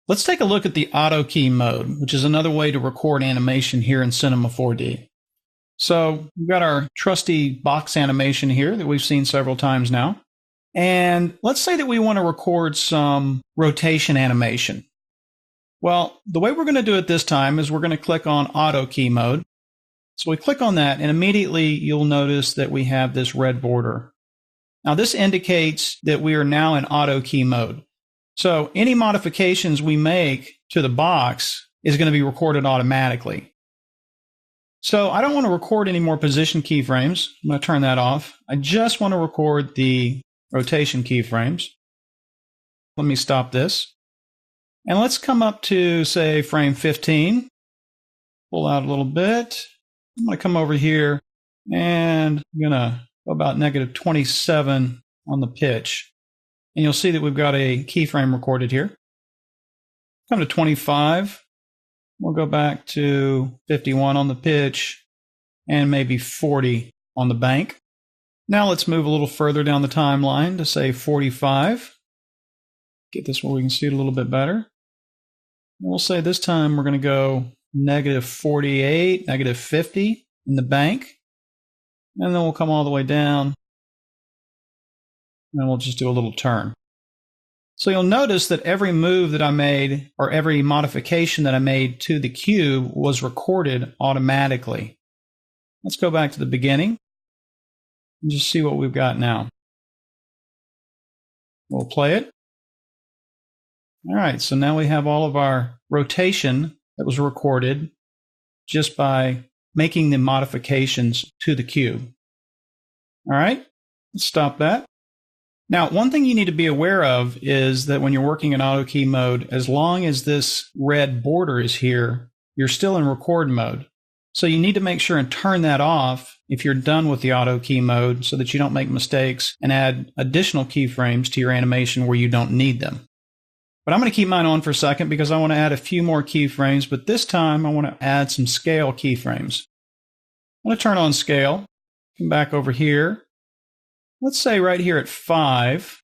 Let's take a look at the auto key mode, which is another way to record animation here in Cinema 4D. So we've got our trusty box animation here that we've seen several times now. And let's say that we want to record some rotation animation. Well, the way we're going to do it this time is we're going to click on auto key mode. So we click on that and immediately you'll notice that we have this red border. Now this indicates that we are now in auto key mode. So any modifications we make to the box is going to be recorded automatically. So I don't want to record any more position keyframes. I'm going to turn that off. I just want to record the rotation keyframes. Let me stop this. And let's come up to, say, frame 15. Pull out a little bit. I'm going to come over here and I'm going to go about -27 on the pitch. And you'll see that we've got a keyframe recorded here. Come to 25. We'll go back to 51 on the pitch and maybe 40 on the bank. Now let's move a little further down the timeline to say 45. Get this where we can see it a little bit better. And we'll say this time we're going to go -48, -50 in the bank. And then we'll come all the way down. And we'll just do a little turn. So you'll notice that every move that I made or every modification that I made to the cube was recorded automatically. Let's go back to the beginning and just see what we've got now. We'll play it. All right, so now we have all of our rotation that was recorded just by making the modifications to the cube. All right, let's stop that. Now, one thing you need to be aware of is that when you're working in auto key mode, as long as this red border is here, you're still in record mode. So you need to make sure and turn that off if you're done with the auto key mode so that you don't make mistakes and add additional keyframes to your animation where you don't need them. But I'm going to keep mine on for a second because I want to add a few more keyframes, but this time I want to add some scale keyframes. I'm going to turn on scale, come back over here. Let's say right here at 5,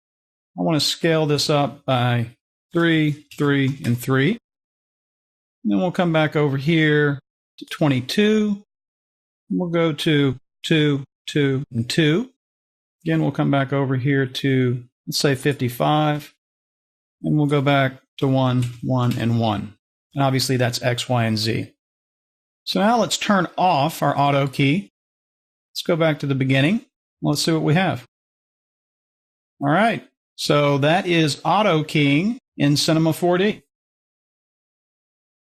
I want to scale this up by 3, 3, and 3. And then we'll come back over here to 22. And we'll go to 2, 2, and 2. Again, we'll come back over here to, let's say, 55. And we'll go back to 1, 1, and 1. And obviously that's X, Y, and Z. So now let's turn off our auto key. Let's go back to the beginning. Let's see what we have. All right, so that is auto keying in Cinema 4D.